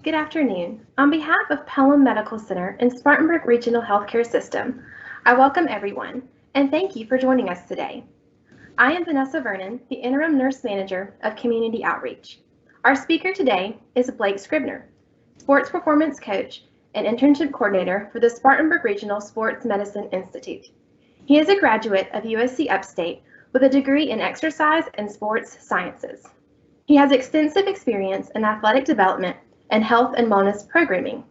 Good afternoon. On behalf of Pelham Medical Center and Spartanburg Regional Healthcare System, I welcome everyone and thank you for joining us today. I am Vanessa Vernon, the Interim Nurse Manager of Community Outreach. Our speaker today is Blake Scribner, Sports Performance Coach and Internship Coordinator for the Spartanburg Regional Sports Medicine Institute. He is a graduate of USC Upstate with a degree in Exercise and Sports Sciences. He has extensive experience in athletic development and health and wellness programming.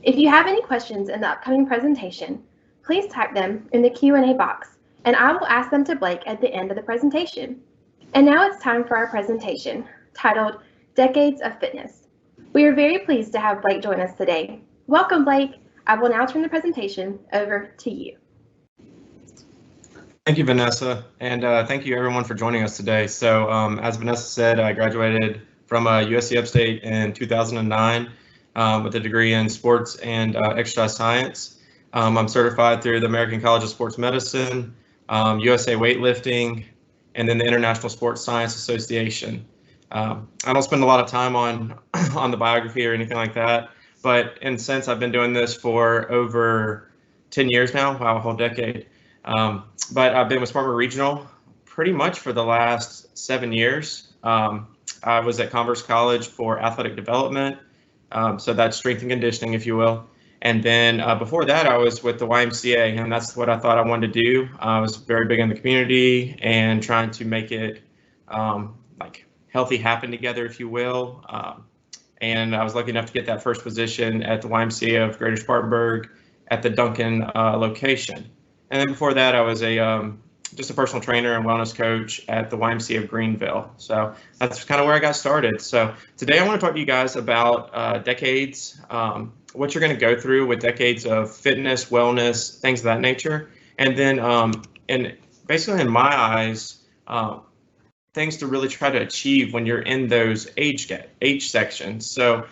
If you have any questions in the upcoming presentation, please type them in the Q&A box, and I will ask them to Blake at the end of the presentation. And now it's time for our presentation, titled Decades of Fitness. We are very pleased to have Blake join us today. Welcome, Blake. I will now turn the presentation over to you. Thank you, Vanessa, and thank you everyone for joining us today. So as Vanessa said, I graduated from USC Upstate in 2009 with a degree in sports and exercise science. I'm certified through the American College of Sports Medicine, USA Weightlifting, and then the International Sports Science Association. I don't spend a lot of time on the biography or anything like that, but in a sense, I've been doing this for over 10 years now, wow, a whole decade. But I've been with Spartanburg Regional pretty much for the last 7 years. I was at Converse College for athletic development, so that's strength and conditioning, if you will. And then before that, I was with the YMCA, and that's what I thought I wanted to do. I was very big in the community and trying to make it like healthy happen together, if you will. And I was lucky enough to get that first position at the YMCA of Greater Spartanburg at the Duncan location. And then before that, I was just a personal trainer and wellness coach at the YMCA of Greenville. So that's kind of where I got started. So today I want to talk to you guys about decades, what you're going to go through with decades of fitness, wellness, things of that nature. And then and basically in my eyes, things to really try to achieve when you're in those age sections. So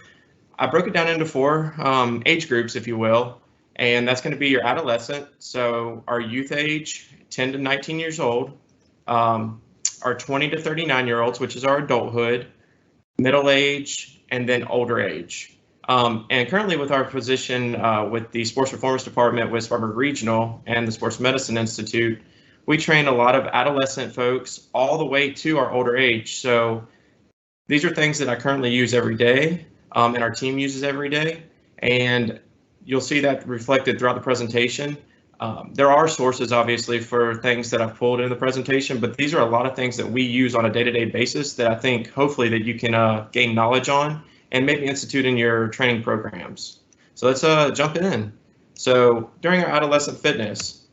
I broke it down into 4 age groups, if you will. And that's going to be your adolescent, so our youth age, 10 to 19 years old, our 20 to 39-year-olds, which is our adulthood, middle age, and then older age. And currently with our position with the Sports Performance Department with Spartanburg Regional and the Sports Medicine Institute, we train a lot of adolescent folks all the way to our older age. So these are things that I currently use every day and our team uses every day. And you'll see that reflected throughout the presentation. There are sources, obviously, for things that I've pulled in the presentation, but these are a lot of things that we use on a day-to-day basis that I think, hopefully, that you can gain knowledge on and maybe institute in your training programs. So let's jump in. So during our adolescent fitness,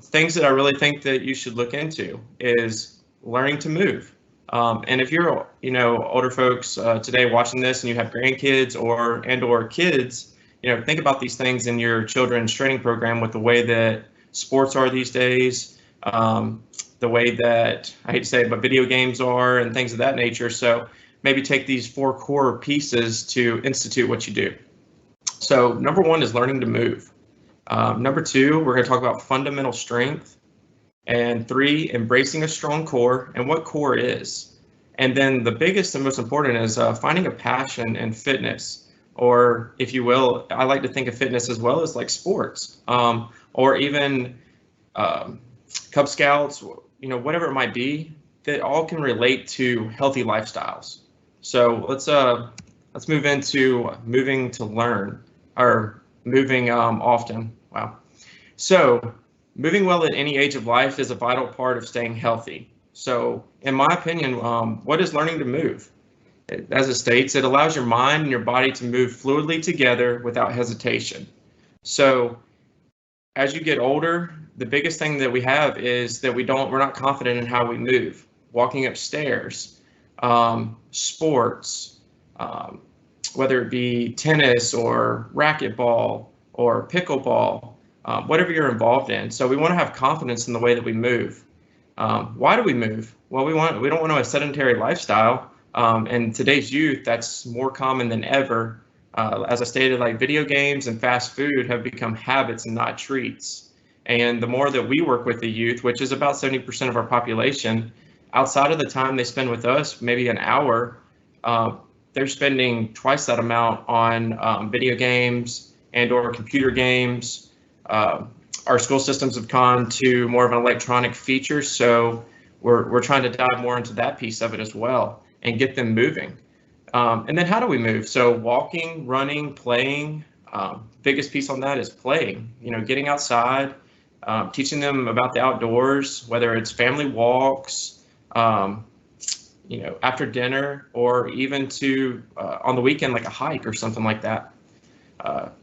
things that I really think that you should look into is learning to move. And if you're, older folks today watching this and you have grandkids or kids, think about these things in your children's training program with the way that sports are these days, the way that, I hate to say it, but video games are and things of that nature. So maybe take these 4 core pieces to institute what you do. So number 1 is learning to move. Number 2, we're going to talk about fundamental strength. And 3, embracing a strong core and what core is. And then the biggest and most important is finding a passion in fitness. Or if you will, I like to think of fitness as well as like sports, or even Cub Scouts, whatever it might be, that all can relate to healthy lifestyles. So let's move into moving to learn, or moving often. Wow. So moving well at any age of life is a vital part of staying healthy. So in my opinion, what is learning to move? As it states, it allows your mind and your body to move fluidly together without hesitation. So as you get older, the biggest thing that we have is that we're not confident in how we move. Walking upstairs, sports, whether it be tennis or racquetball or pickleball, whatever you're involved in. So we want to have confidence in the way that we move. Why do we move? Well, we don't want a sedentary lifestyle. And today's youth, that's more common than ever. As I stated, like video games and fast food have become habits and not treats. And the more that we work with the youth, which is about 70% of our population, outside of the time they spend with us, maybe an hour, they're spending twice that amount on video games and or computer games. Our school systems have gone to more of an electronic feature, so we're trying to dive more into that piece of it as well and get them moving. And then how do we move? So walking, running, playing. Biggest piece on that is playing, getting outside, teaching them about the outdoors, whether it's family walks, after dinner, or even to on the weekend, like a hike or something like that.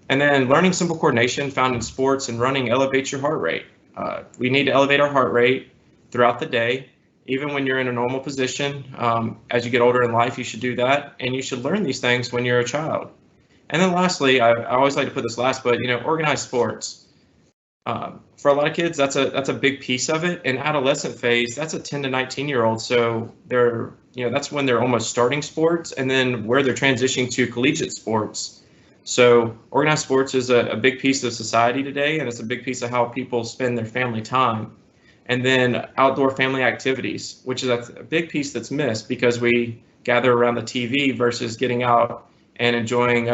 And then learning simple coordination found in sports and running elevates your heart rate. We need to elevate our heart rate throughout the day, even when you're in a normal position. As you get older in life, you should do that, and you should learn these things when you're a child. And then lastly, I always like to put this last, but organized sports. For a lot of kids, that's a big piece of it. In adolescent phase, that's a 10 to 19-year-old, so that's when they're almost starting sports, and then where they're transitioning to collegiate sports. So organized sports is a big piece of society today, and it's a big piece of how people spend their family time. And then outdoor family activities, which is a big piece that's missed because we gather around the TV versus getting out and enjoying,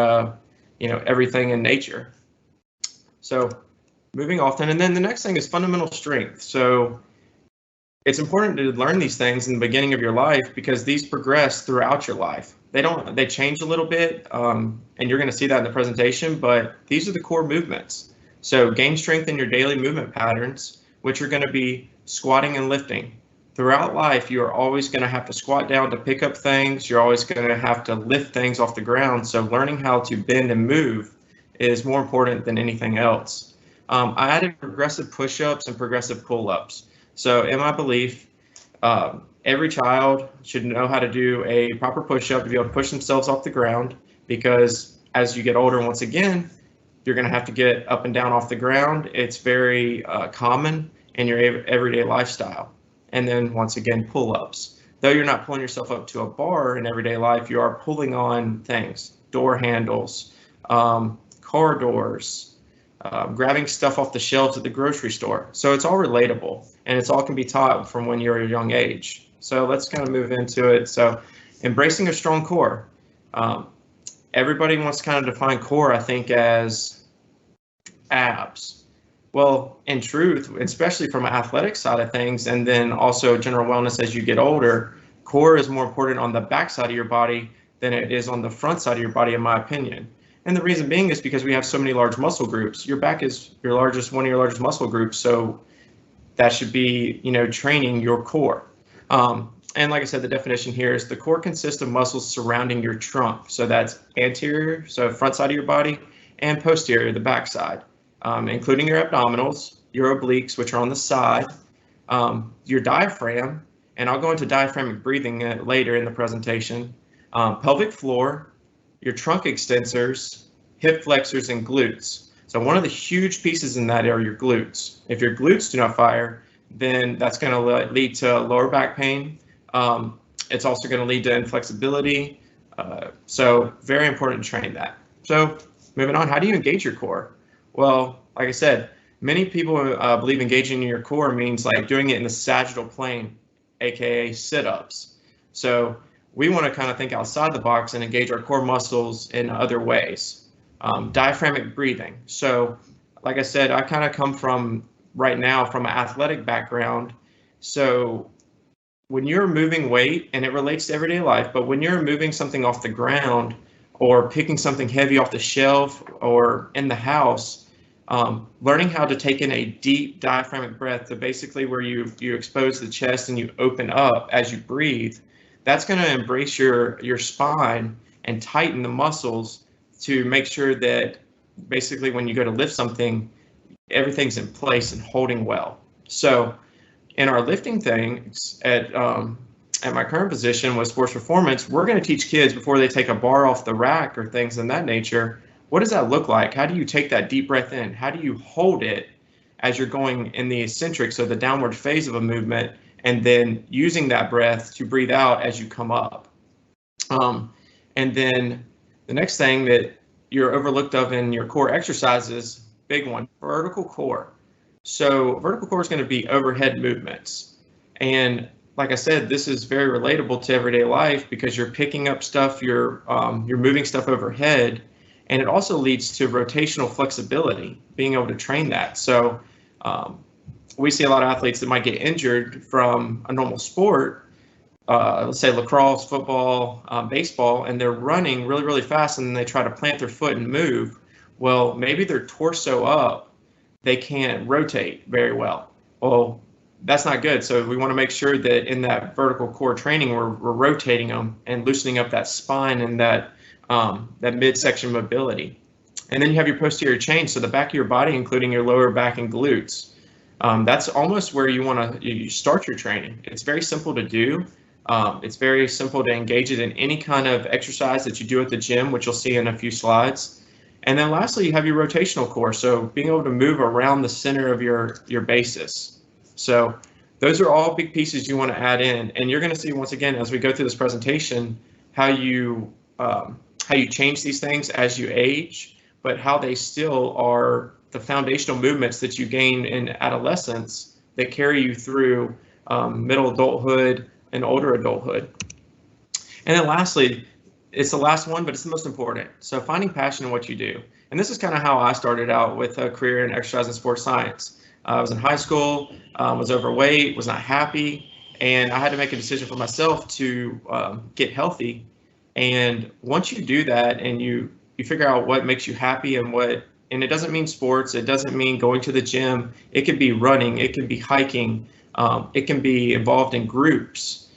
everything in nature. So moving often. And then the next thing is fundamental strength. So it's important to learn these things in the beginning of your life because these progress throughout your life. They change a little bit, and you're going to see that in the presentation, but these are the core movements. So gain strength in your daily movement patterns, which are going to be squatting and lifting. Throughout life, you're always going to have to squat down to pick up things. You're always going to have to lift things off the ground. So learning how to bend and move is more important than anything else. I added progressive push-ups and progressive pull-ups. So in my belief, every child should know how to do a proper push-up to be able to push themselves off the ground, because as you get older, once again, you're going to have to get up and down off the ground. It's very common in your everyday lifestyle. And then once again, pull-ups. Though you're not pulling yourself up to a bar in everyday life, you are pulling on things, door handles, car doors, grabbing stuff off the shelves at the grocery store. So it's all relatable, and it's all can be taught from when you're a young age. So let's kind of move into it. So embracing a strong core. Everybody wants to kind of define core, I think, as abs. Well, in truth, especially from an athletic side of things, and then also general wellness as you get older, core is more important on the back side of your body than it is on the front side of your body, in my opinion. And the reason being is because we have so many large muscle groups. Your back is one of your largest muscle groups, so that should be, training your core. And like I said, the definition here is the core consists of muscles surrounding your trunk. So that's anterior, so front side of your body, and posterior, the back side, including your abdominals, your obliques, which are on the side, your diaphragm, and I'll go into diaphragmatic breathing later in the presentation, pelvic floor, your trunk extensors, hip flexors, and glutes. So one of the huge pieces in that are your glutes. If your glutes do not fire, then that's going to lead to lower back pain. It's also going to lead to inflexibility. So very important to train that. So moving on, how do you engage your core? Well, like I said, many people believe engaging your core means like doing it in the sagittal plane, aka sit-ups. So we want to kind of think outside the box and engage our core muscles in other ways. Diaphragmatic breathing. So like I said, I kind of come from right now from an athletic background. So when you're moving weight, and it relates to everyday life, but when you're moving something off the ground or picking something heavy off the shelf or in the house, learning how to take in a deep diaphragmatic breath, to basically where you expose the chest and you open up as you breathe, that's going to embrace your spine and tighten the muscles to make sure that basically when you go to lift something, everything's in place and holding well. So in our lifting things at my current position with sports performance, we're going to teach kids before they take a bar off the rack or things in that nature, what does that look like? How do you take that deep breath in? How do you hold it as you're going in the eccentric, so the downward phase of a movement, and then using that breath to breathe out as you come up? And then the next thing that you're overlooked of in your core exercises, big one, vertical core. So vertical core is going to be overhead movements. And like I said, this is very relatable to everyday life because you're picking up stuff, you're moving stuff overhead, and it also leads to rotational flexibility, being able to train that. So we see a lot of athletes that might get injured from a normal sport, let's say lacrosse, football, baseball, and they're running really, really fast, and then they try to plant their foot and move. Well, maybe their torso up, they can't rotate very well. Well, that's not good. So we want to make sure that in that vertical core training, we're rotating them and loosening up that spine and that midsection mobility. And then you have your posterior chain, so the back of your body, including your lower back and glutes. That's almost where you want to start your training. It's very simple to do. It's very simple to engage it in any kind of exercise that you do at the gym, which you'll see in a few slides. And then lastly, you have your rotational core, so being able to move around the center of your basis. So those are all big pieces you want to add in, and you're going to see once again as we go through this presentation how you change these things as you age, but how they still are the foundational movements that you gain in adolescence that carry you through middle adulthood and older adulthood. And then lastly, it's the last one, but it's the most important. So finding passion in what you do. And this is kind of how I started out with a career in exercise and sports science. I was in high school, was overweight, was not happy, and I had to make a decision for myself to get healthy. And once you do that and you figure out what makes you happy and it doesn't mean sports, it doesn't mean going to the gym, it could be running, it can be hiking, it can be involved in groups.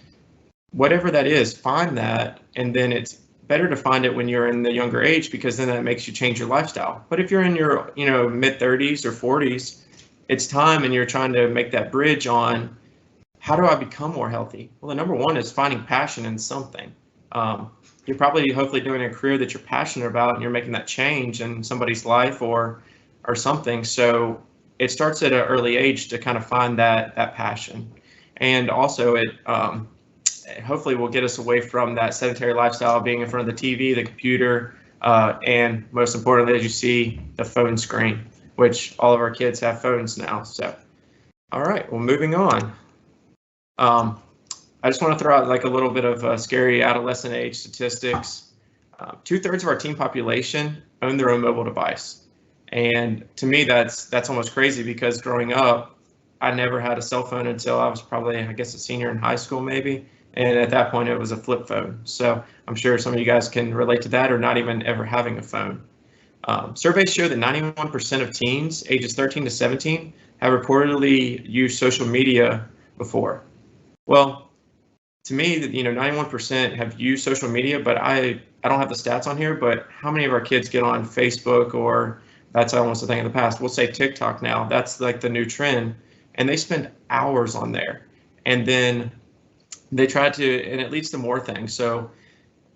Whatever that is, find that, and then it's better to find it when you're in the younger age because then that makes you change your lifestyle. But if you're in your mid 30s or 40s, it's time and you're trying to make that bridge on how do I become more healthy? Well, the number one is finding passion in something. You're probably hopefully doing a career that you're passionate about and you're making that change in somebody's life or something. So it starts at an early age to kind of find that passion. And also it hopefully will get us away from that sedentary lifestyle, being in front of the TV, the computer, and most importantly, as you see, the phone screen, which all of our kids have phones now. So, all right, well, moving on. I just want to throw out like a little bit of scary adolescent age statistics. 2/3 of our teen population own their own mobile device. And to me, that's almost crazy because growing up, I never had a cell phone until I was probably, I guess, a senior in high school maybe. And at that point, it was a flip phone. So I'm sure some of you guys can relate to that or not even ever having a phone. Surveys show that 91% of teens ages 13 to 17 have reportedly used social media before. Well, to me, 91% have used social media, but I don't have the stats on here, but how many of our kids get on Facebook or that's almost a thing in the past. We'll say TikTok now. That's like the new trend. And they spend hours on there. And then they try to, and it leads to more things. So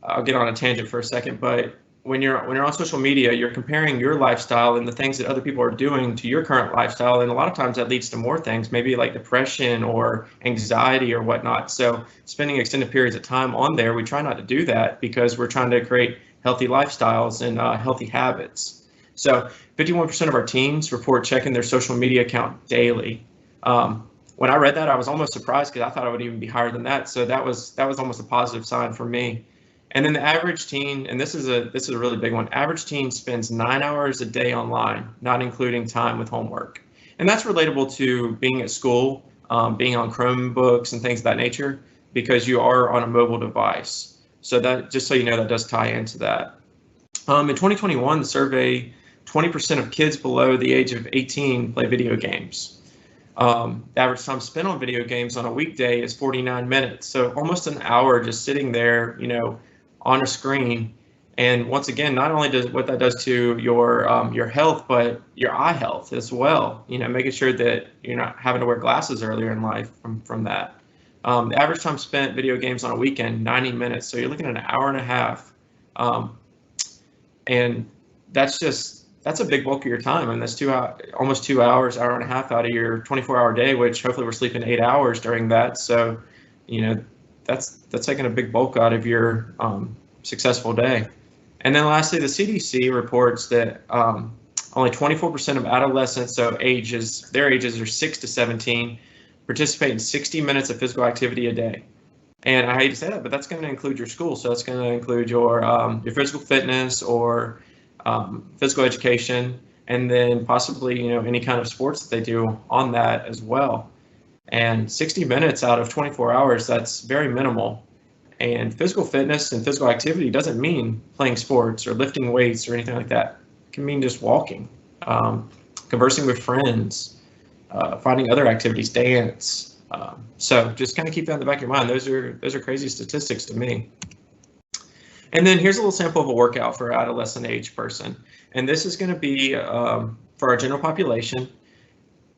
I'll get on a tangent for a second, but when you're on social media, you're comparing your lifestyle and the things that other people are doing to your current lifestyle. And a lot of times that leads to more things, maybe like depression or anxiety or whatnot. So spending extended periods of time on there, we try not to do that because we're trying to create healthy lifestyles and healthy habits. So 51% of our teens report checking their social media account daily. When I read that, I was almost surprised because I thought it would even be higher than that. So that was almost a positive sign for me. And then the average teen, and this is a really big one, average teen spends 9 hours a day online, not including time with homework. And that's relatable to being at school, being on Chromebooks and things of that nature, because you are on a mobile device. So that, just so you know, that does tie into that. In 2021, the survey, 20% of kids below the age of 18 play video games. The average time spent on video games on a weekday is 49 minutes. So almost an hour just sitting there, on a screen. And once again, not only does what that does to your health, but your eye health as well. Making sure that you're not having to wear glasses earlier in life from that. The average time spent video games on a weekend, 90 minutes. So you're looking at an hour and a half. And that's a big bulk of your time. And that's almost 2 hours, hour and a half out of your 24-hour day, which hopefully we're sleeping 8 hours during that. So, that's taking a big bulk out of your successful day. And then lastly, the CDC reports that only 24% of adolescents, so their ages are 6 to 17, participate in 60 minutes of physical activity a day. And I hate to say that, but that's going to include your school. So that's going to include your physical fitness or physical education, and then possibly any kind of sports that they do on that as well. And 60 minutes out of 24 hours, that's very minimal. And physical fitness and physical activity doesn't mean playing sports or lifting weights or anything like that. It can mean just walking, conversing with friends, finding other activities, dance. So just kind of keep that in the back of your mind. Those are crazy statistics to me. And then here's a little sample of a workout for an adolescent age person. And this is going to be for our general population.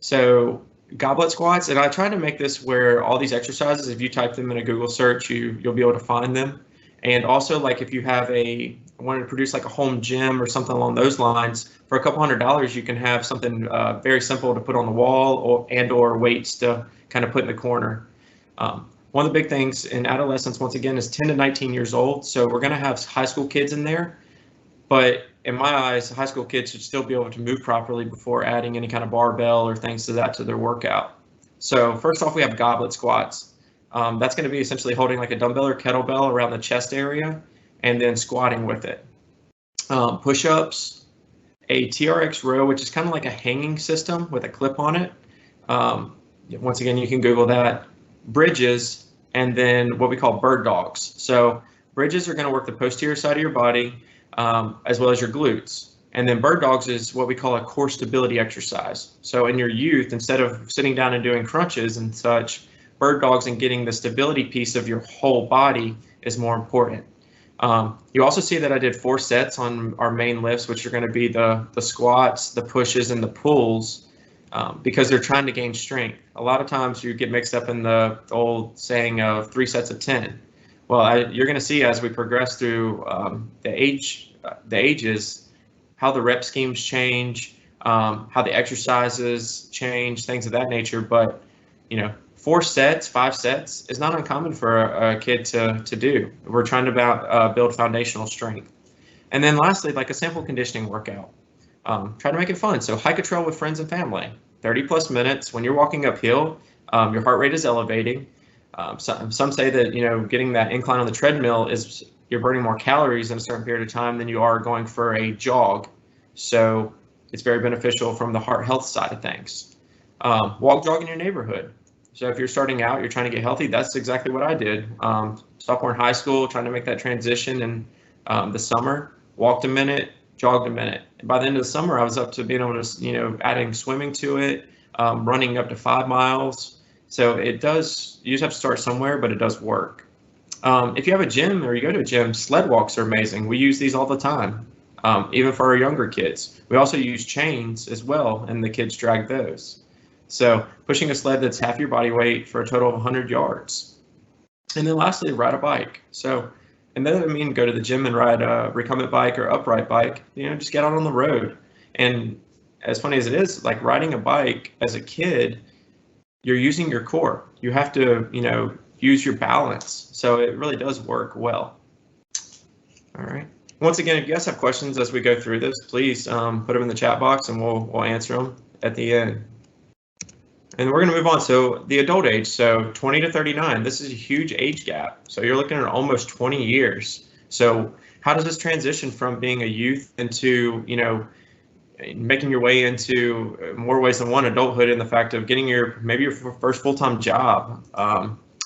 So goblet squats, and I try to make this where all these exercises, if you type them in a Google search, you'll be able to find them. And also, like if you have wanted to produce like a home gym or something along those lines, for a couple $100, you can have something very simple to put on the wall or weights to kind of put in the corner. One of the big things in adolescence, once again, is 10 to 19 years old. So we're going to have high school kids in there. But in my eyes, high school kids should still be able to move properly before adding any kind of barbell or things to their workout. So first off, we have goblet squats. That's going to be essentially holding like a dumbbell or kettlebell around the chest area and then squatting with it. Push-ups, a TRX row, which is kind of like a hanging system with a clip on it. Once again, you can Google that. Bridges, and then what we call bird dogs. So bridges are going to work the posterior side of your body as well as your glutes. And then bird dogs is what we call a core stability exercise. So in your youth, instead of sitting down and doing crunches and such, bird dogs and getting the stability piece of your whole body is more important. You also see that I did 4 sets on our main lifts, which are going to be the squats, the pushes, and the pulls. Because they're trying to gain strength. A lot of times you get mixed up in the old saying of 3 sets of 10. Well, you're going to see as we progress through the ages, how the rep schemes change, how the exercises change, things of that nature. But 4 sets, 5 sets is not uncommon for a kid to do. We're trying to build foundational strength. And then lastly, like a sample conditioning workout. Try to make it fun. So hike a trail with friends and family, 30 plus minutes. When you're walking uphill, your heart rate is elevating. Some say that, getting that incline on the treadmill is you're burning more calories in a certain period of time than you are going for a jog. So it's very beneficial from the heart health side of things. Walk, jog in your neighborhood. So if you're starting out, you're trying to get healthy, that's exactly what I did. Sophomore in high school, trying to make that transition in the summer, walked a minute, jogged a minute. And by the end of the summer, I was up to being able to, adding swimming to it, running up to 5 miles. So it does, you just have to start somewhere, but it does work. If you have a gym or you go to a gym, sled walks are amazing. We use these all the time, even for our younger kids. We also use chains as well, and the kids drag those. So pushing a sled that's half your body weight for a total of 100 yards. And then lastly, ride a bike. So, and that doesn't mean go to the gym and ride a recumbent bike or upright bike, just get out on the road. And as funny as it is, like riding a bike as a kid, you're using your core. You have to, use your balance. So it really does work well. All right. Once again, if you guys have questions as we go through this, please put them in the chat box and we'll answer them at the end. And we're going to move on. So the adult age, so 20 to 39, this is a huge age gap. So you're looking at almost 20 years. So how does this transition from being a youth into, making your way into more ways than one adulthood, in the fact of getting maybe your first full-time job,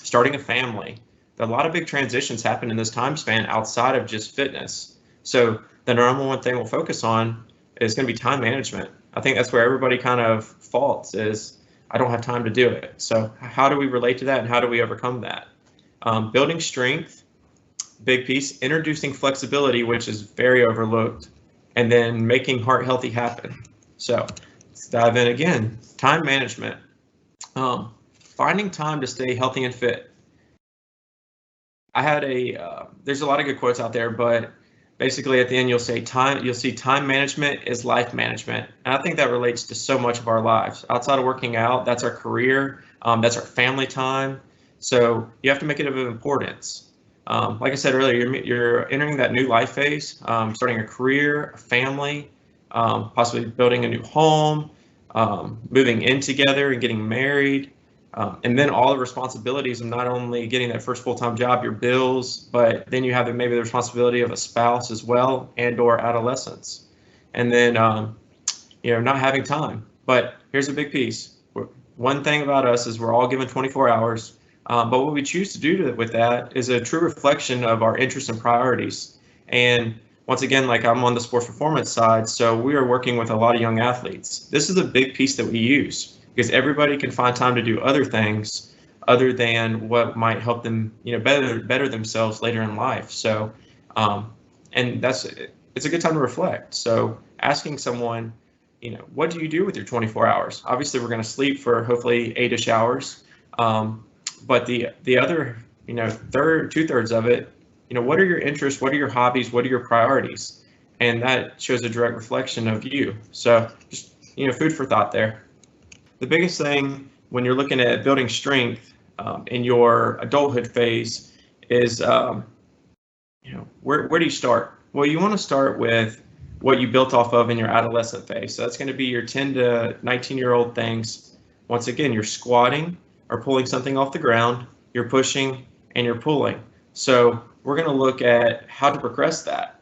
starting a family? A lot of big transitions happen in this time span outside of just fitness. So the number one thing we'll focus on is going to be time management. I think that's where everybody kind of faults is, I don't have time to do it. So how do we relate to that and how do we overcome that? Building strength, big piece, introducing flexibility, which is very overlooked, and then making heart healthy happen. So let's dive in again. Time management, finding time to stay healthy and fit. I had there's a lot of good quotes out there, but basically at the end you'll see time management is life management. And I think that relates to so much of our lives. Outside of working out, that's our career, that's our family time. So you have to make it of importance. Like I said earlier, you're entering that new life phase, starting a career, a family, possibly building a new home, moving in together and getting married. And then all the responsibilities of not only getting that first full-time job, your bills, but then you have maybe the responsibility of a spouse as well, and/or adolescents. And then, not having time. But here's a big piece. One thing about us is we're all given 24 hours, but what we choose to do with that is a true reflection of our interests and priorities. And once again, like I'm on the sports performance side, so we are working with a lot of young athletes. This is a big piece that we use because everybody can find time to do other things other than what might help them, better themselves later in life. So, and it's a good time to reflect. So asking someone, what do you do with your 24 hours? Obviously, we're going to sleep for hopefully 8-ish hours. But the other, two-thirds of it, what are your interests? What are your hobbies? What are your priorities? And that shows a direct reflection of you. So just, food for thought there. The biggest thing when you're looking at building strength in your adulthood phase is, where do you start? Well, you want to start with what you built off of in your adolescent phase. So that's going to be your 10 to 19-year-old things. Once again, you're squatting or pulling something off the ground, you're pushing, and you're pulling. So we're going to look at how to progress that.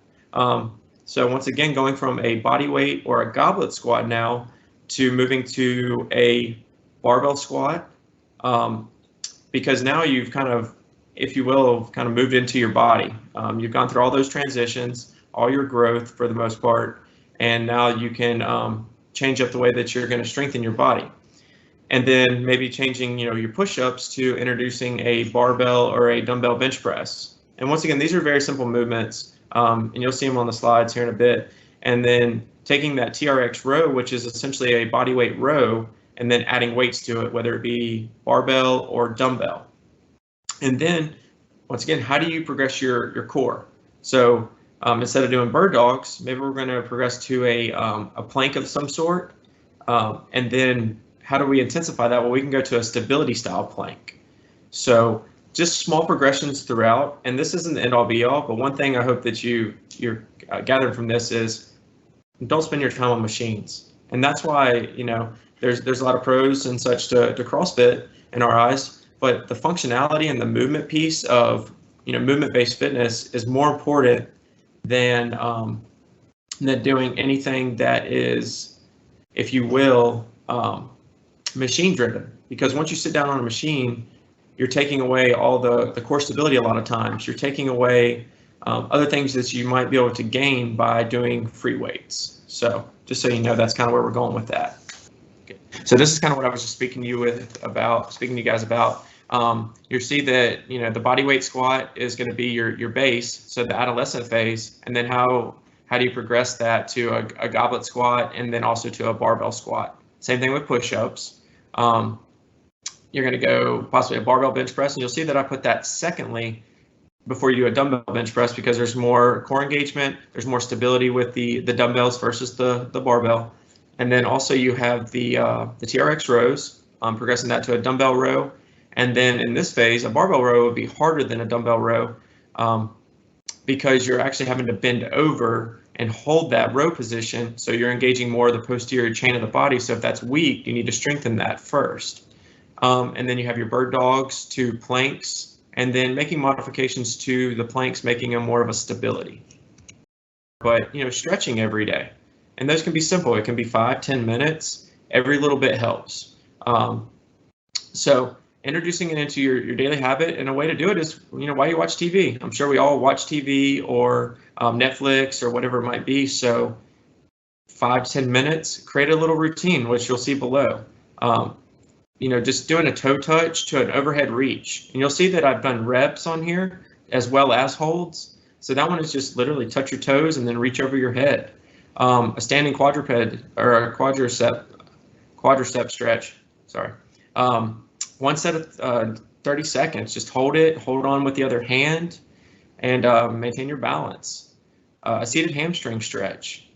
So once again, going from a body weight or a goblet squat now to moving to a barbell squat, because now you've kind of, if you will, kind of moved into your body. You've gone through all those transitions, all your growth for the most part, and now you can change up the way that you're going to strengthen your body. And then maybe changing, your push-ups to introducing a barbell or a dumbbell bench press. And once again, these are very simple movements, and you'll see them on the slides here in a bit. And then taking that TRX row, which is essentially a body weight row, and then adding weights to it, whether it be barbell or dumbbell. And then, once again, how do you progress your core? So instead of doing bird dogs, maybe we're going to progress to a plank of some sort. And then how do we intensify that? Well, we can go to a stability style plank. So just small progressions throughout. And this isn't the end all be all, but one thing I hope that you're gathering from this is don't spend your time on machines. And that's why, there's a lot of pros and such to CrossFit in our eyes, but the functionality and the movement piece of, movement-based fitness is more important than doing anything that is, if you will, machine driven. Because once you sit down on a machine, you're taking away all the core stability a lot of times. You're taking away other things that you might be able to gain by doing free weights. So just so you know, that's kind of where we're going with that. Okay. So this is kind of what I was just speaking to you guys about. You'll see that, the body weight squat is going to be your base, so the adolescent phase, and then how do you progress that to a goblet squat and then also to a barbell squat. Same thing with push-ups. You're going to go possibly a barbell bench press, and you'll see that I put that secondly before you do a dumbbell bench press because there's more core engagement, there's more stability with the dumbbells versus the barbell. And then also you have the TRX rows, progressing that to a dumbbell row. And then in this phase, a barbell row would be harder than a dumbbell row because you're actually having to bend over and hold that row position. So you're engaging more of the posterior chain of the body. So if that's weak, you need to strengthen that first. And then you have your bird dogs to planks, and then making modifications to the planks, making them more of a stability. But, stretching every day. And those can be simple. It can be 5-10 minutes. Every little bit helps. So introducing it into your daily habit, and a way to do it is, while you watch TV. I'm sure we all watch TV or Netflix or whatever it might be. So 5-10 minutes, create a little routine, which you'll see below. Just doing a toe touch to an overhead reach. And you'll see that I've done reps on here as well as holds. So that one is just literally touch your toes and then reach over your head. A standing quadruped or a quadricep stretch. Sorry. One set of 30 seconds. Just hold on with the other hand, and maintain your balance. A seated hamstring stretch.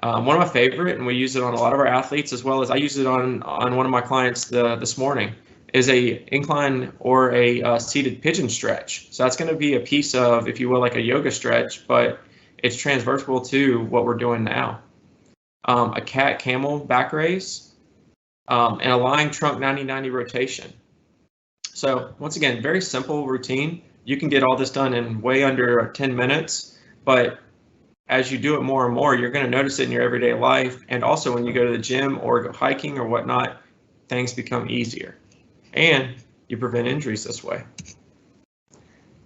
One of my favorite, and we use it on a lot of our athletes, as well as I use it on one of my clients this morning, is a incline or a seated pigeon stretch. So that's going to be a piece of, if you will, like a yoga stretch, but it's transversal to what we're doing now. A cat camel back raise. and a lying trunk 90-90 rotation. So once again, very simple routine. You can get all this done in way under 10 minutes, but as you do it more and more, you're going to notice it in your everyday life. And also when you go to the gym or go hiking or whatnot, things become easier. And you prevent injuries this way.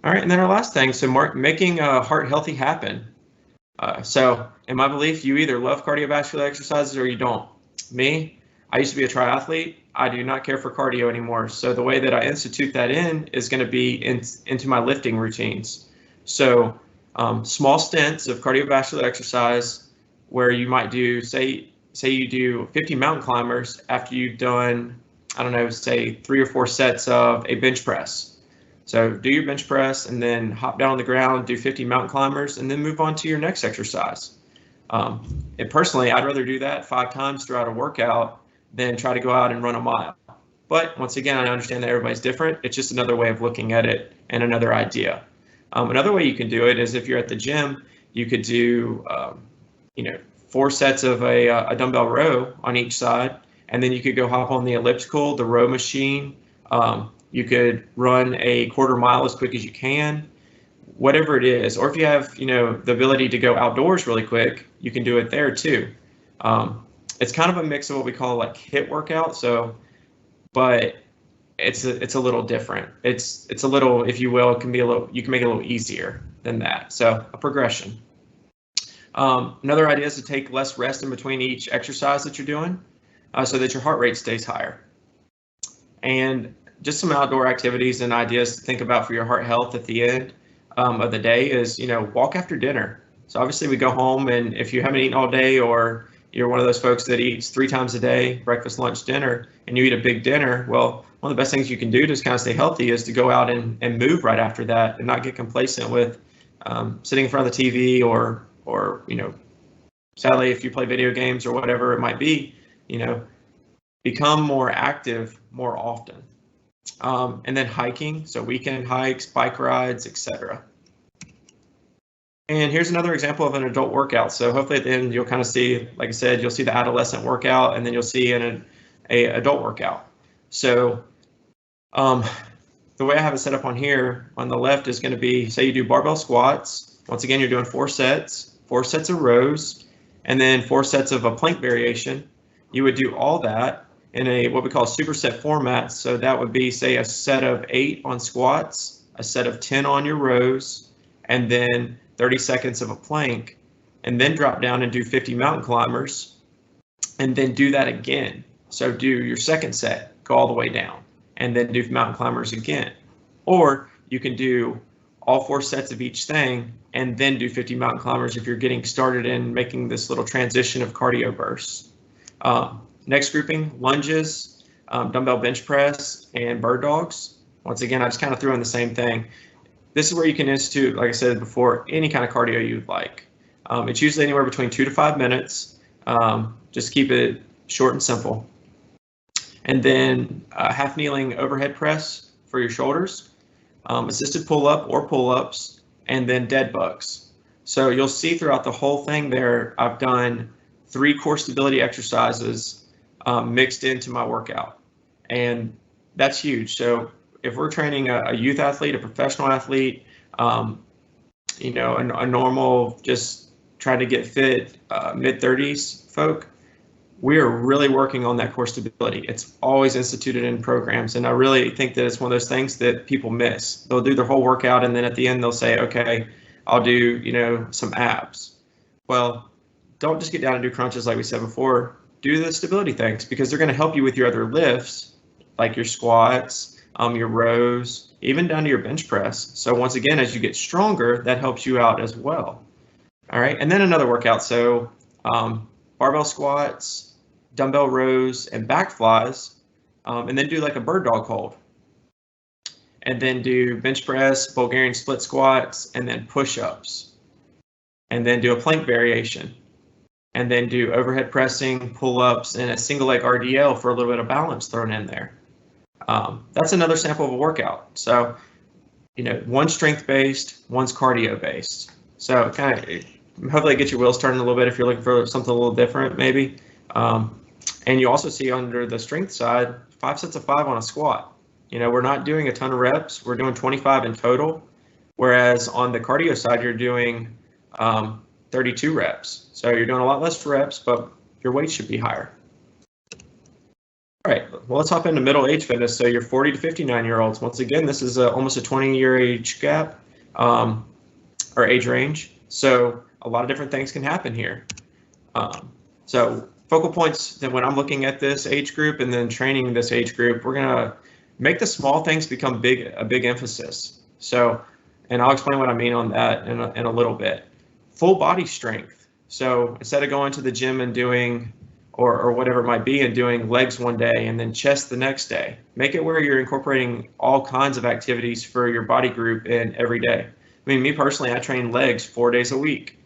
All right, and then our last thing, so making heart healthy happen. So in my belief, you either love cardiovascular exercises or you don't. Me, I used to be a triathlete. I do not care for cardio anymore. So the way that I institute that in is going to be into my lifting routines. So small stints of cardiovascular exercise where you might do, say you do 50 mountain climbers after you've done, I don't know, say 3 or 4 sets of a bench press. So do your bench press and then hop down on the ground, do 50 mountain climbers, and then move on to your next exercise. And personally, I'd rather do that 5 times throughout a workout than try to go out and run a mile. But once again, I understand that everybody's different. It's just another way of looking at it and another idea. Another way you can do it is if you're at the gym, you could do 4 sets of a dumbbell row on each side, and then you could go hop on the elliptical, the row machine. You could run a quarter mile as quick as you can, whatever it is. Or if you have, the ability to go outdoors really quick, you can do it there too. It's kind of a mix of what we call like HIIT workout. So, but it's a little different. It's a little, if you will, you can make it a little easier than that. So a progression. Another idea is to take less rest in between each exercise that you're doing, so that your heart rate stays higher. And just some outdoor activities and ideas to think about for your heart health at the end of the day is, walk after dinner. So obviously we go home, and if you haven't eaten all day, or you're one of those folks that eats 3 times a day, breakfast, lunch, dinner, and you eat a big dinner, well, one of the best things you can do to kind of stay healthy is to go out and move right after that and not get complacent with sitting in front of the TV or sadly, if you play video games or whatever it might be, become more active more often. And then hiking, so weekend hikes, bike rides, etc. And here's another example of an adult workout. So hopefully at the end you'll kind of see, like I said, you'll see the adolescent workout, and then you'll see an adult workout. So the way I have it set up on here on the left is going to be, say you do barbell squats. Once again, you're doing 4 sets of rows, and then 4 sets of a plank variation. You would do all that in a what we call superset format. So that would be, say, a set of 8 on squats, a set of 10 on your rows, and then 30 seconds of a plank, and then drop down and do 50 mountain climbers, and then do that again. So do your second set, go all the way down, and then do mountain climbers again. Or you can do all 4 sets of each thing and then do 50 mountain climbers if you're getting started in making this little transition of cardio bursts. Next grouping, lunges, dumbbell bench press, and bird dogs. Once again, I just kind of threw in the same thing. This is where you can institute, like I said before, any kind of cardio you'd like. It's usually anywhere between 2 to 5 minutes. Just keep it short and simple. And then half kneeling overhead press for your shoulders, assisted pull-up or pull-ups, and then dead bugs. So you'll see throughout the whole thing there, I've done 3 core stability exercises mixed into my workout. And that's huge. So if we're training a youth athlete, a professional athlete, a normal, just trying to get fit mid-30s folk, we are really working on that core stability. It's always instituted in programs, and I really think that it's one of those things that people miss. They'll do their whole workout, and then at the end they'll say, okay, I'll do, some abs. Well, don't just get down and do crunches like we said before. Do the stability things, because they're going to help you with your other lifts, like your squats, your rows, even down to your bench press. So once again, as you get stronger, that helps you out as well. All right, and then another workout. So barbell squats, dumbbell rows, and back flies, and then do like a bird dog hold. And then do bench press, Bulgarian split squats, and then push-ups. And then do a plank variation. And then do overhead pressing, pull-ups, and a single leg RDL for a little bit of balance thrown in there. That's another sample of a workout. So, one's strength-based, one's cardio-based. So kind of hopefully get your wheels turning a little bit if you're looking for something a little different, maybe. And And you also see under the strength side, 5 sets of 5 on a squat. We're not doing a ton of reps. We're doing 25 in total. Whereas on the cardio side, you're doing 32 reps. So you're doing a lot less reps, but your weight should be higher. All right, well, let's hop into middle age fitness. So you're 40 to 59-year-olds. Once again, this is almost a 20-year age gap or age range. So a lot of different things can happen here. So focal points that when I'm looking at this age group and then training this age group, we're gonna make the small things become a big emphasis. So, and I'll explain what I mean on that in a little bit. Full body strength. So instead of going to the gym and doing or whatever it might be and doing legs one day and then chest the next day, make it where you're incorporating all kinds of activities for your body group in every day. I mean, me personally, I train legs 4 days a week.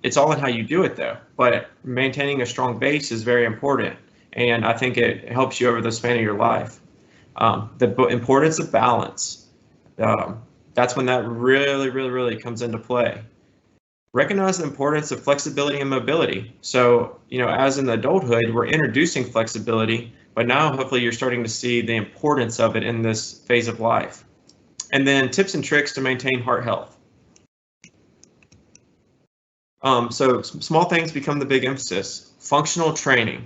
It's all in how you do it though, but maintaining a strong base is very important. And I think it helps you over the span of your life. The importance of balance. That's when that really comes into play. Recognize the importance of flexibility and mobility. So, as in adulthood, we're introducing flexibility, but now hopefully you're starting to see the importance of it in this phase of life. And then tips and tricks to maintain heart health. So small things become the big emphasis. Functional training.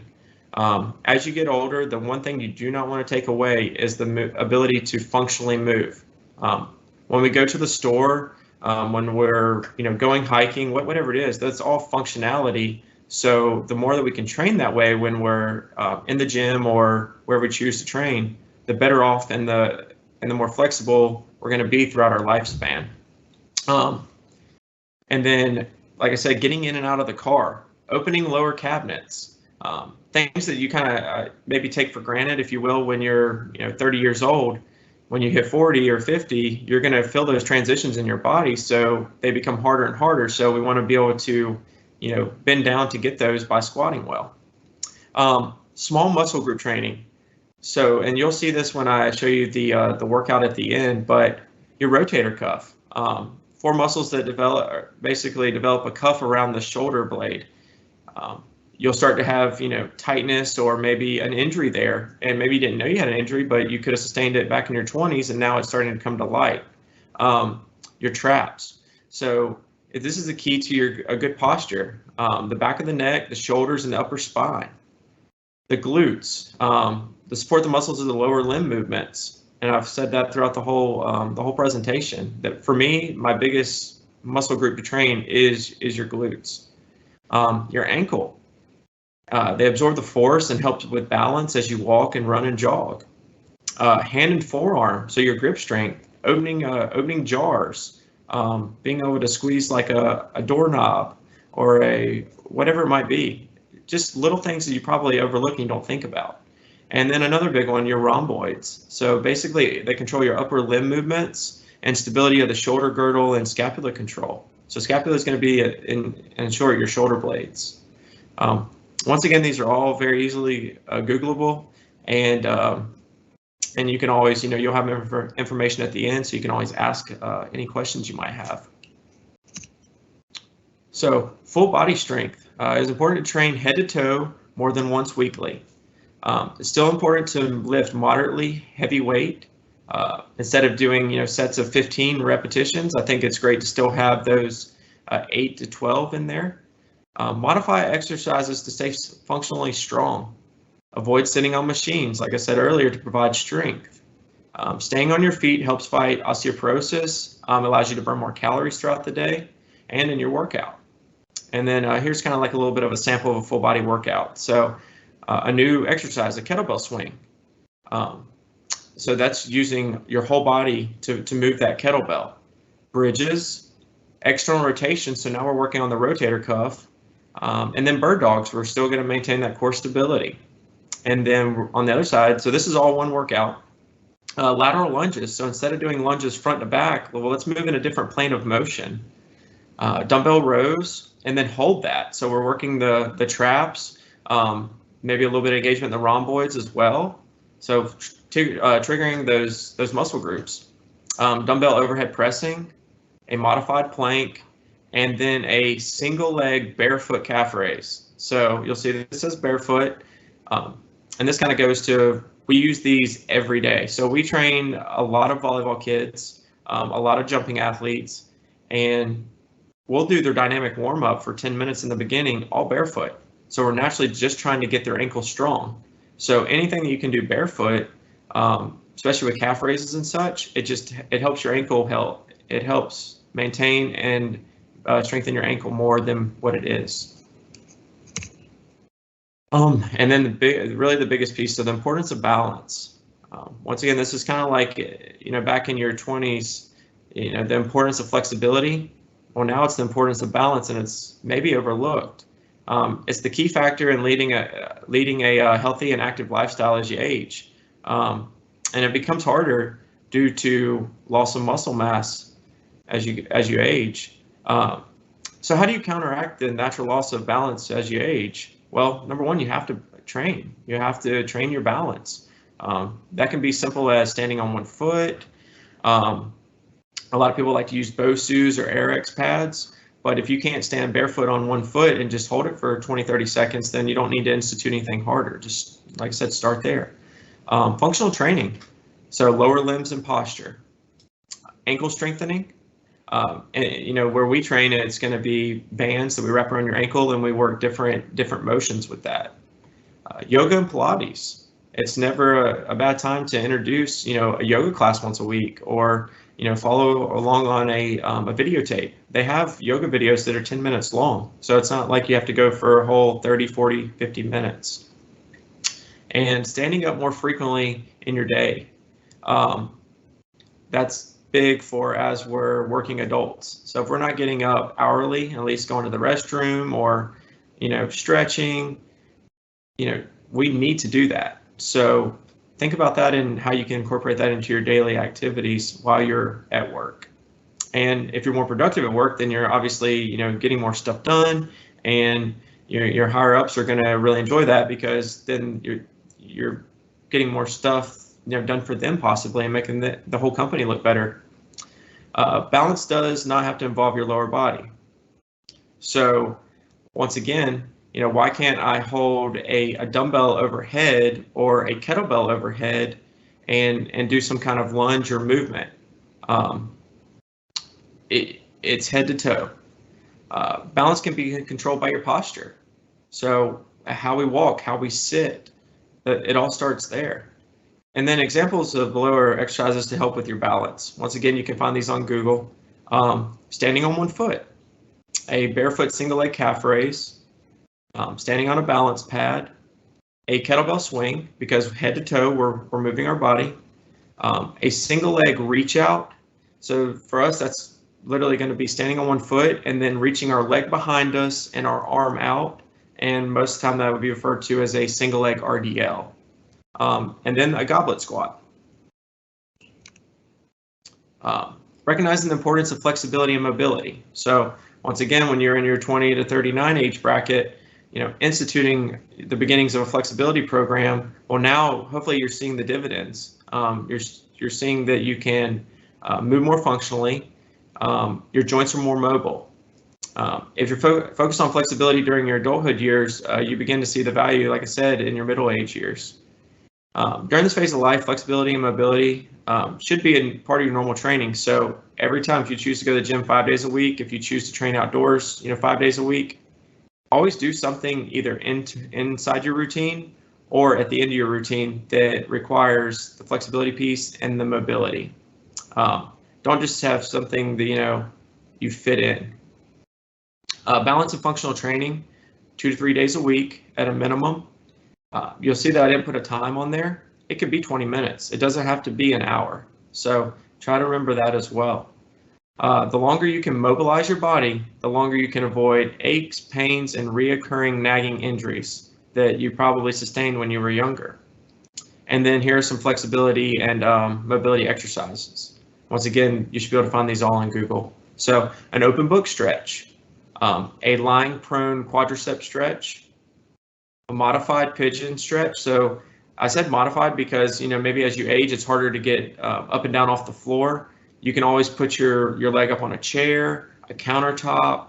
As you get older, the one thing you do not want to take away is the ability to functionally move. When we go to the store, when we're going hiking, whatever it is, that's all functionality. So the more that we can train that way when we're in the gym or where we choose to train, the better off and the more flexible we're going to be throughout our lifespan. And then, like I said, getting in and out of the car, opening lower cabinets, things that you kind of maybe take for granted, if you will, when you're 30 years old. When you hit 40 or 50, you're going to feel those transitions in your body, so they become harder and harder. So we want to be able to, bend down to get those by squatting well. Small muscle group training. So, and you'll see this when I show you the workout at the end, but your rotator cuff. 4 muscles that basically develop a cuff around the shoulder blade. You'll start to have, tightness or maybe an injury there, and maybe you didn't know you had an injury, but you could have sustained it back in your 20s, and now it's starting to come to light. Your traps. So this is the key to a good posture. The back of the neck, the shoulders, and the upper spine. The glutes. To support the muscles of the lower limb movements. And I've said that throughout the whole presentation. That for me, my biggest muscle group to train is your glutes. Your ankle. They absorb the force and help with balance as you walk and run and jog. Hand and forearm, so your grip strength, opening jars, being able to squeeze like a doorknob or whatever it might be. Just little things that you probably overlook and you don't think about. And then another big one, your rhomboids. So basically, they control your upper limb movements and stability of the shoulder girdle and scapula control. So scapula is going to be, in short, your shoulder blades. Once again, these are all very easily Googleable, and you can always, you'll have information at the end, so you can always ask any questions you might have. So full body strength is important to train head to toe more than once weekly. It's still important to lift moderately heavy weight. Instead of doing sets of 15 repetitions, I think it's great to still have those 8 to 12 in there. Modify exercises to stay functionally strong. Avoid sitting on machines, like I said earlier, to provide strength. Staying on your feet helps fight osteoporosis, allows you to burn more calories throughout the day and in your workout. And then here's kind of like a little bit of a sample of a full body workout. So a new exercise, a kettlebell swing. So that's using your whole body to move that kettlebell. Bridges, external rotation, so now we're working on the rotator cuff. And then bird dogs, we're still going to maintain that core stability. And then on the other side, so this is all one workout. Lateral lunges, so instead of doing lunges front to back, well, let's move in a different plane of motion. Dumbbell rows, and then hold that. So we're working the traps, maybe a little bit of engagement in the rhomboids as well. So triggering those muscle groups. Dumbbell overhead pressing, a modified plank, and then a single leg barefoot calf raise. So you'll see this says barefoot. And this kind of goes to, we use these every day. So we train a lot of volleyball kids, a lot of jumping athletes, and we'll do their dynamic warm up for 10 minutes in the beginning, all barefoot. So we're naturally just trying to get their ankles strong. So anything that you can do barefoot, especially with calf raises and such, it helps your ankle health. It helps maintain and strengthen your ankle more than what it is. And then really the biggest piece, so the importance of balance. Once again, this is kind of like, back in your 20s, the importance of flexibility. Well, now it's the importance of balance, and it's maybe overlooked. It's the key factor in leading a healthy and active lifestyle as you age. And it becomes harder due to loss of muscle mass as you age. So how do you counteract the natural loss of balance as you age? Well, number one, you have to train. You have to train your balance. That can be simple as standing on one foot. A lot of people like to use BOSUs or AirX pads, but if you can't stand barefoot on one foot and just hold it for 20, 30 seconds, then you don't need to institute anything harder. Just, like I said, start there. Functional training, so lower limbs and posture. Ankle strengthening, and, where we train, it's going to be bands that we wrap around your ankle, and we work different motions with that. Yoga and Pilates. It's never a bad time to introduce, a yoga class once a week, or follow along on a videotape. They have yoga videos that are 10 minutes long, so it's not like you have to go for a whole 30, 40, 50 minutes. And standing up more frequently in your day. That's big for as we're working adults. So if we're not getting up hourly, at least going to the restroom or, stretching, we need to do that. So think about that and how you can incorporate that into your daily activities while you're at work. And if you're more productive at work, then you're obviously, getting more stuff done, and your higher ups are going to really enjoy that, because then you're getting more stuff done for them possibly, and making the whole company look better. Balance does not have to involve your lower body. So once again, why can't I hold a dumbbell overhead or a kettlebell overhead and do some kind of lunge or movement? It's head to toe. Balance can be controlled by your posture. So how we walk, how we sit, it all starts there. And then examples of below are exercises to help with your balance. Once again, you can find these on Google. Standing on one foot, a barefoot single leg calf raise, standing on a balance pad, a kettlebell swing, because head to toe we're moving our body, a single leg reach out. So for us, that's literally going to be standing on one foot and then reaching our leg behind us and our arm out. And most of the time that would be referred to as a single leg RDL. And then a goblet squat. Recognizing the importance of flexibility and mobility. So once again, when you're in your 20 to 39 age bracket, instituting the beginnings of a flexibility program, well, now hopefully you're seeing the dividends. You're seeing that you can move more functionally. Your joints are more mobile. If you're focused on flexibility during your adulthood years, you begin to see the value, like I said, in your middle age years. During this phase of life, flexibility and mobility should be a part of your normal training. So every time, if you choose to go to the gym 5 days a week, if you choose to train outdoors, 5 days a week, always do something either inside your routine or at the end of your routine that requires the flexibility piece and the mobility. Don't just have something that you fit in. Balance and functional training, 2 to 3 days a week at a minimum. You'll see that I didn't put a time on there. It could be 20 minutes. It doesn't have to be an hour. So try to remember that as well. The longer you can mobilize your body, the longer you can avoid aches, pains, and reoccurring nagging injuries that you probably sustained when you were younger. And then here are some flexibility and mobility exercises. Once again, you should be able to find these all on Google. So an open book stretch, a lying prone quadricep stretch, a modified pigeon stretch. So I said modified because, maybe as you age, it's harder to get up and down off the floor. You can always put your leg up on a chair, a countertop.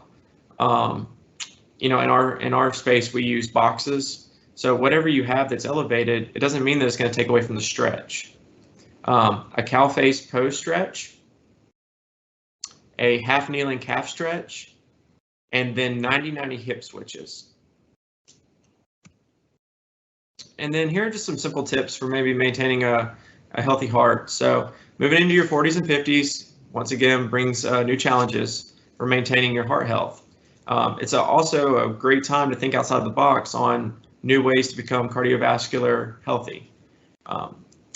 In our space, we use boxes. So whatever you have that's elevated, it doesn't mean that it's going to take away from the stretch. A cow face pose stretch, a half kneeling calf stretch, and then 90-90 hip switches. And then here are just some simple tips for maybe maintaining a healthy heart. So moving into your 40s and 50s, once again, brings new challenges for maintaining your heart health. It's also a great time to think outside the box on new ways to become cardiovascular healthy.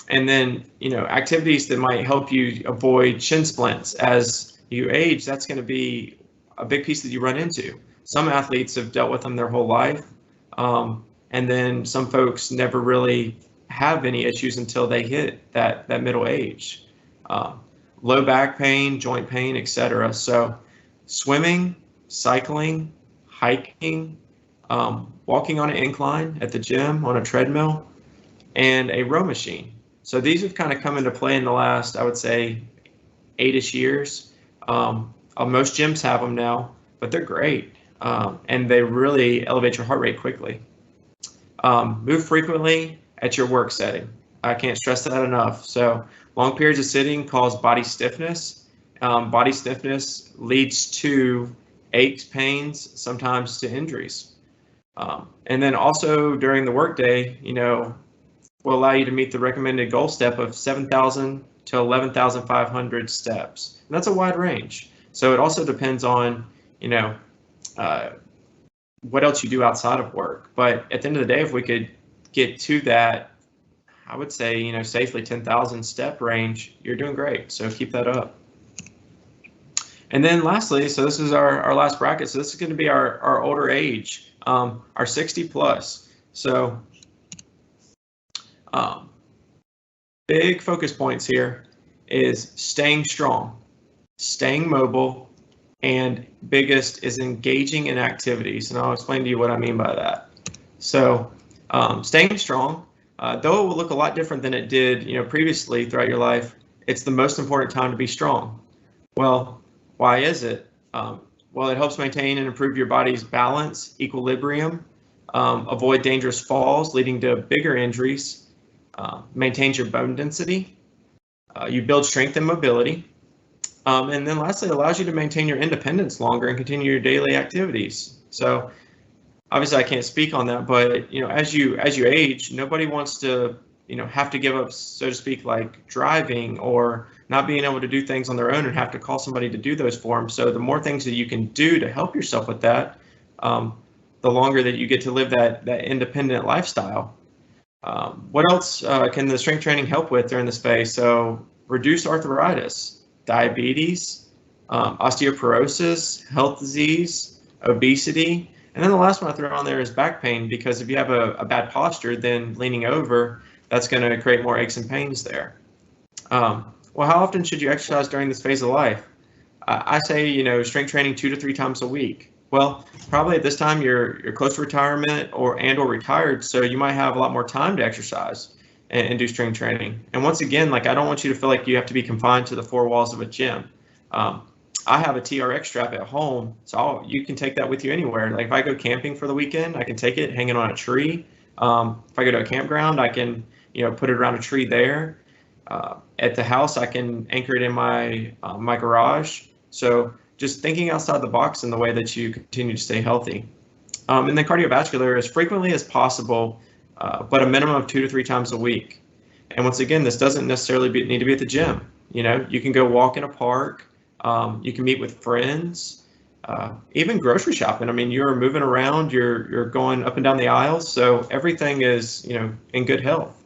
And then, activities that might help you avoid shin splints. As you age, that's going to be a big piece that you run into. Some athletes have dealt with them their whole life. And then some folks never really have any issues until they hit that middle age. Low back pain, joint pain, etc. So swimming, cycling, hiking, walking on an incline at the gym, on a treadmill, and a row machine. So these have kind of come into play in the last, I would say, 8-ish years. Most gyms have them now, but they're great. And they really elevate your heart rate quickly. Move frequently at your work setting. I can't stress that enough. So long periods of sitting cause body stiffness. Body stiffness leads to aches, pains, sometimes to injuries. And then also during the workday, will allow you to meet the recommended goal step of 7,000 to 11,500 steps. And that's a wide range. So it also depends on, what else you do outside of work. But at the end of the day, if we could get to that, I would say, safely 10,000 step range, you're doing great. So keep that up. And then lastly, so this is our last bracket. So this is going to be our older age, our 60 plus. So big focus points here is staying strong, staying mobile, and biggest is engaging in activities. And I'll explain to you what I mean by that. So staying strong, though it will look a lot different than it did previously throughout your life, it's the most important time to be strong. Well, why is it? Well, it helps maintain and improve your body's balance, equilibrium, avoid dangerous falls leading to bigger injuries, maintains your bone density, you build strength and mobility, and then lastly, it allows you to maintain your independence longer and continue your daily activities. So obviously I can't speak on that, but as you age, nobody wants to have to give up, so to speak, like driving or not being able to do things on their own and have to call somebody to do those for them. So the more things that you can do to help yourself with that, the longer that you get to live that independent lifestyle. What else can the strength training help with during this phase? So reduce arthritis, diabetes, osteoporosis, health disease, obesity. And then the last one I throw on there is back pain, because if you have a bad posture, then leaning over, that's going to create more aches and pains there. Well, how often should you exercise during this phase of life? I say, strength training 2 to 3 times a week. Well, probably at this time you're close to retirement or retired, so you might have a lot more time to exercise and do strength training. And once again, I don't want you to feel like you have to be confined to the 4 walls of a gym. I have a TRX strap at home, so you can take that with you anywhere. Like if I go camping for the weekend, I can take it, hang it on a tree. If I go to a campground, I can, put it around a tree there. At the house, I can anchor it in my garage. So just thinking outside the box in the way that you continue to stay healthy. And then cardiovascular as frequently as possible, but a minimum of 2 to 3 times a week. And once again, this doesn't necessarily need to be at the gym. You can go walk in a park. You can meet with friends, even grocery shopping. I mean, you're moving around, you're going up and down the aisles, so everything is, in good health.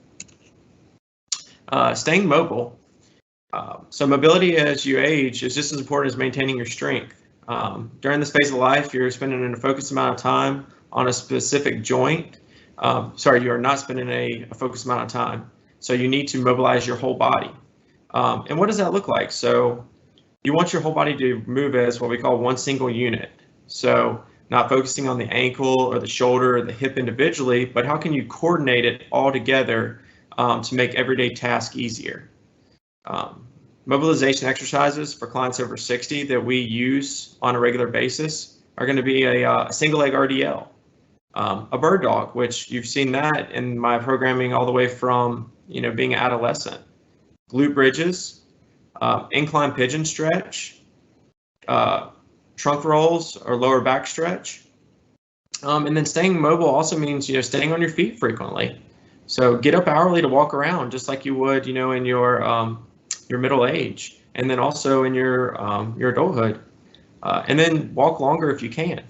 Staying mobile. So mobility as you age is just as important as maintaining your strength. During this phase of life, you're spending a focused amount of time on a specific joint. You are not spending a focused amount of time. So you need to mobilize your whole body. And what does that look like? So you want your whole body to move as what we call one single unit. So not focusing on the ankle or the shoulder or the hip individually, but how can you coordinate it all together to make everyday tasks easier? Mobilization exercises for clients over 60 that we use on a regular basis are going to be a single leg RDL. A bird dog, which you've seen that in my programming all the way from, being adolescent. Glute bridges, incline pigeon stretch, trunk rolls or lower back stretch. And then staying mobile also means, staying on your feet frequently. So get up hourly to walk around just like you would, in your middle age, and then also in your adulthood, and then walk longer if you can.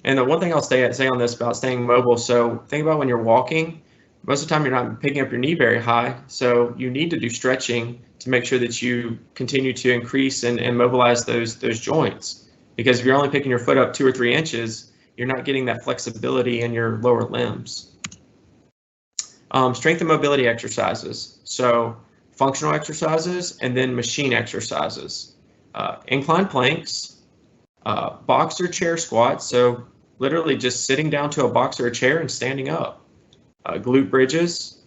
And the one thing I'll say on this about staying mobile, so think about when you're walking, most of the time you're not picking up your knee very high, so you need to do stretching to make sure that you continue to increase and mobilize those joints. Because if you're only picking your foot up 2 or 3 inches, you're not getting that flexibility in your lower limbs. Strength and mobility exercises. So functional exercises and then machine exercises. Incline planks, boxer chair squats. So literally just sitting down to a box or a chair and standing up. Glute bridges,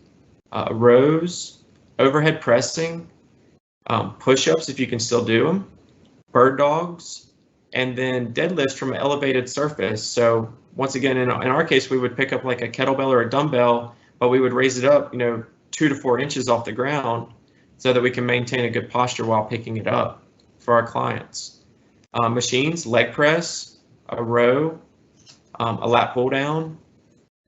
rows, overhead pressing, push-ups if you can still do them, bird dogs, and then deadlifts from an elevated surface. So once again, in our case, we would pick up like a kettlebell or a dumbbell, but we would raise it up, 2 to 4 inches off the ground so that we can maintain a good posture while picking it up for our clients. Machines, leg press, a row, a lat pull down,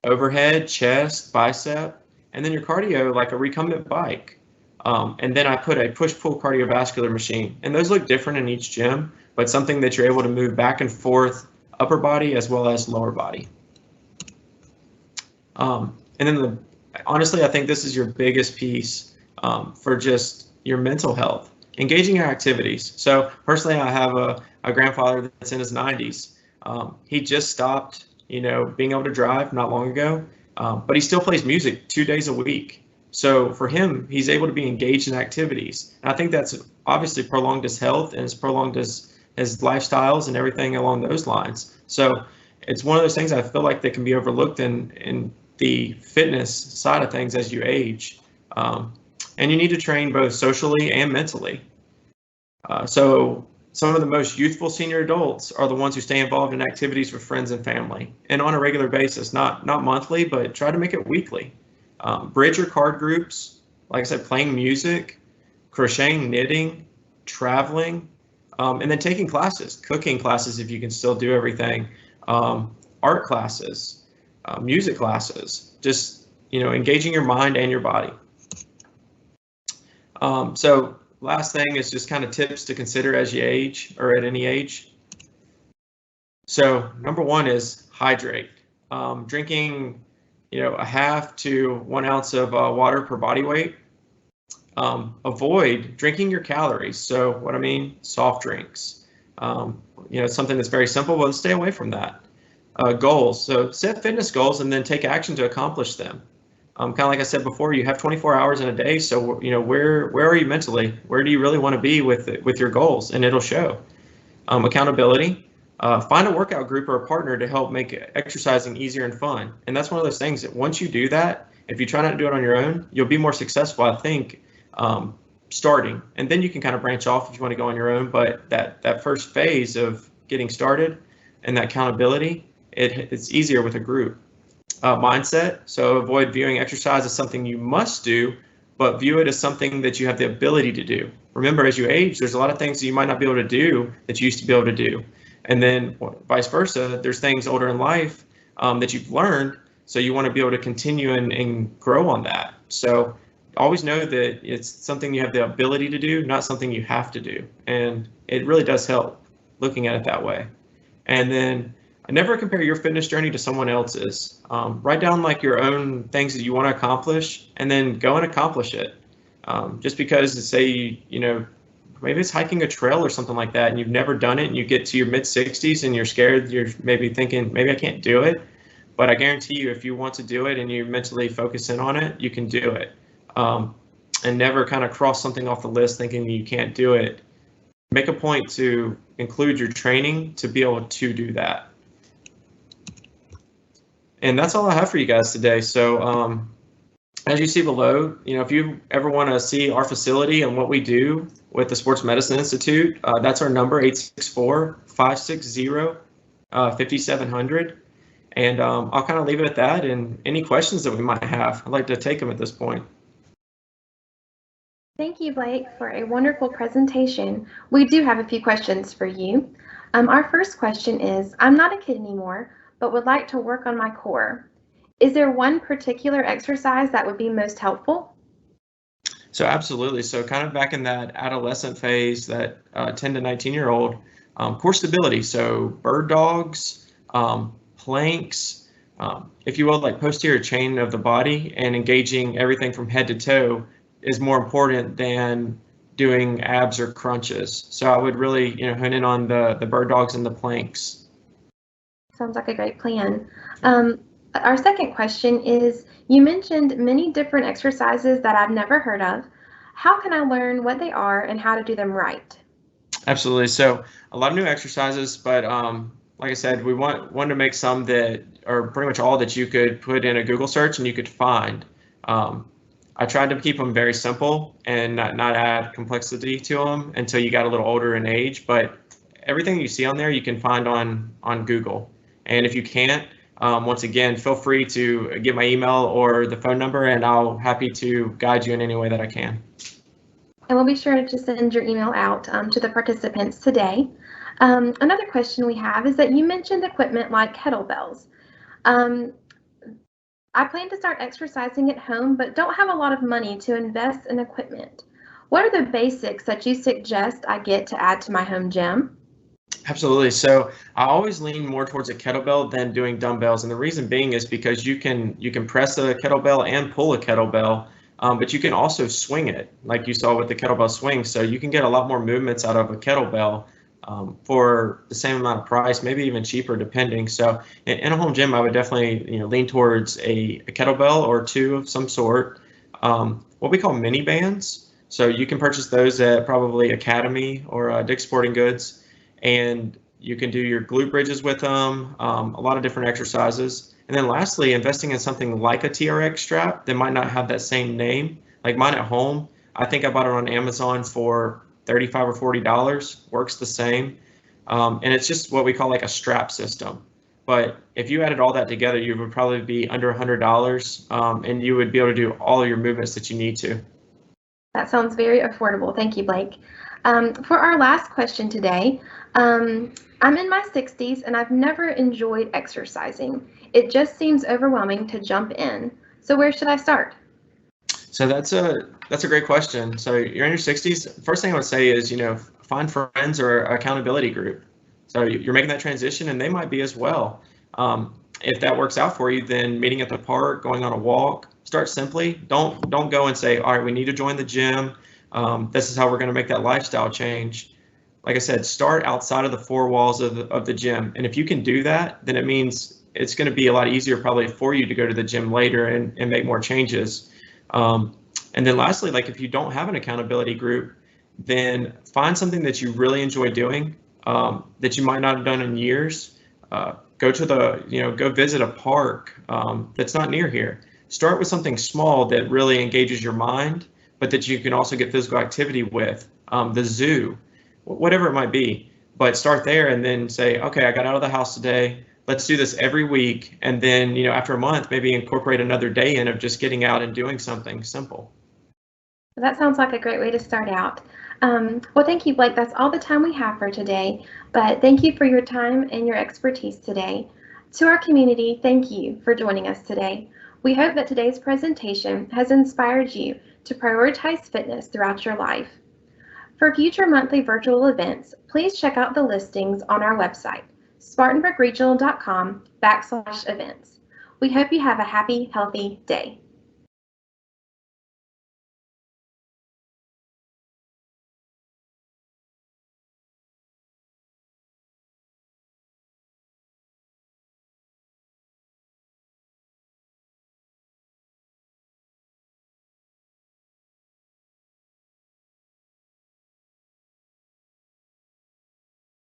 overhead, chest, bicep, and then your cardio like a recumbent bike. And then I put a push-pull cardiovascular machine, and those look different in each gym, but something that you're able to move back and forth, upper body as well as lower body. And then honestly, I think this is your biggest piece for just your mental health, engaging your activities. So personally, I have a grandfather that's in his 90s. He just stopped, being able to drive not long ago, but he still plays music 2 days a week. So for him, he's able to be engaged in activities. And I think that's obviously prolonged his health and it's prolonged his lifestyles and everything along those lines. So it's one of those things I feel like that can be overlooked in the fitness side of things as you age. And you need to train both socially and mentally. So some of the most youthful senior adults are the ones who stay involved in activities with friends and family and on a regular basis, not monthly, but try to make it weekly. Bridge or card groups, like I said, playing music, crocheting, knitting, traveling, and then taking classes, cooking classes if you can still do everything, art classes, music classes, just, engaging your mind and your body. So last thing is just kind of tips to consider as you age or at any age. So number one is hydrate. Drinking, a half to 1 ounce of water per body weight. Avoid drinking your calories. So what I mean, soft drinks. Something that's very simple, but stay away from that. Goals. So set fitness goals and then take action to accomplish them. Kind of like I said before, you have 24 hours in a day. So, where are you mentally? Where do you really want to be with your goals? And it'll show. Accountability. Find a workout group or a partner to help make exercising easier and fun. And that's one of those things that once you do that, if you try not to do it on your own, you'll be more successful, I think, starting. And then you can kind of branch off if you want to go on your own. But that first phase of getting started and that accountability, it's easier with a group. Mindset. So avoid viewing exercise as something you must do, but view it as something that you have the ability to do. Remember, as you age, there's a lot of things that you might not be able to do that you used to be able to do. And then vice versa, there's things older in life that you've learned, so you want to be able to continue and grow on that. So always know that it's something you have the ability to do, not something you have to do. And it really does help looking at it that way. And then never compare your fitness journey to someone else's. Write down like your own things that you want to accomplish and then go and accomplish it. Just because say, maybe it's hiking a trail or something like that and you've never done it and you get to your mid 60s and you're scared, you're maybe thinking, maybe I can't do it. But I guarantee you, if you want to do it and you mentally focus in on it, you can do it. And never kind of cross something off the list thinking you can't do it. Make a point to include your training to be able to do that. And that's all I have for you guys today. So as you see below, if you ever want to see our facility and what we do with the Sports Medicine Institute, that's our number, 864-560-5700. And I'll kind of leave it at that, and any questions that we might have, I'd like to take them at this point. Thank you, Blake, for a wonderful presentation. We do have a few questions for you. Our first question is, I'm not a kid anymore, but would like to work on my core. Is there one particular exercise that would be most helpful? So absolutely. So kind of back in that adolescent phase, that 10 to 19-year-old, core stability. So bird dogs, planks, if you will, like posterior chain of the body, and engaging everything from head to toe is more important than doing abs or crunches. So I would really, hone in on the bird dogs and the planks. Sounds like a great plan. Our second question is, you mentioned many different exercises that I've never heard of. How can I learn what they are and how to do them right? Absolutely. So a lot of new exercises, but like I said, we want to make some that are pretty much all that you could put in a Google search and you could find. I tried to keep them very simple and not add complexity to them until you got a little older in age, but everything you see on there you can find on Google. And if you can't, once again, feel free to get my email or the phone number, and I'll happy to guide you in any way that I can. And we'll be sure to send your email out to the participants today. Another question we have is that you mentioned equipment like kettlebells. I plan to start exercising at home, but don't have a lot of money to invest in equipment. What are the basics that you suggest I get to add to my home gym? Absolutely. So I always lean more towards a kettlebell than doing dumbbells, and the reason being is because you can press a kettlebell and pull a kettlebell, but you can also swing it like you saw with the kettlebell swing. So you can get a lot more movements out of a kettlebell for the same amount of price, maybe even cheaper, depending. So in a home gym, I would definitely lean towards a kettlebell or two of some sort. What we call mini bands. So you can purchase those at probably Academy or Dick's Sporting Goods, and you can do your glute bridges with them, a lot of different exercises. And then lastly, investing in something like a TRX strap that might not have that same name. Like mine at home, I think I bought it on Amazon for $35 or $40, works the same. And it's just what we call like a strap system. But if you added all that together, you would probably be under $100, and you would be able to do all of your movements that you need to. That sounds very affordable. Thank you, Blake. For our last question today, I'm in my 60s and I've never enjoyed exercising. It just seems overwhelming to jump in. So where should I start? So that's a great question. So you're in your 60s. First thing I would say is, find friends or accountability group. So you're making that transition, and they might be as well. If that works out for you, then meeting at the park, going on a walk. Start simply. Don't go and say, all right, we need to join the gym. This is how we're going to make that lifestyle change. Like I said, start outside of the four walls of the gym. And if you can do that, then it means it's going to be a lot easier probably for you to go to the gym later and make more changes. And then lastly, like if you don't have an accountability group, then find something that you really enjoy doing that you might not have done in years. Go visit a park that's not near here. Start with something small that really engages your mind, but that you can also get physical activity with, the zoo, whatever it might be. But start there and then say, okay, I got out of the house today. Let's do this every week. And then, after a month, maybe incorporate another day in of just getting out and doing something simple. That sounds like a great way to start out. Well, thank you, Blake. That's all the time we have for today, but thank you for your time and your expertise today. To our community, thank you for joining us today. We hope that today's presentation has inspired you to prioritize fitness throughout your life. For future monthly virtual events, please check out the listings on our website, spartanburgregional.com/events. We hope you have a happy, healthy day.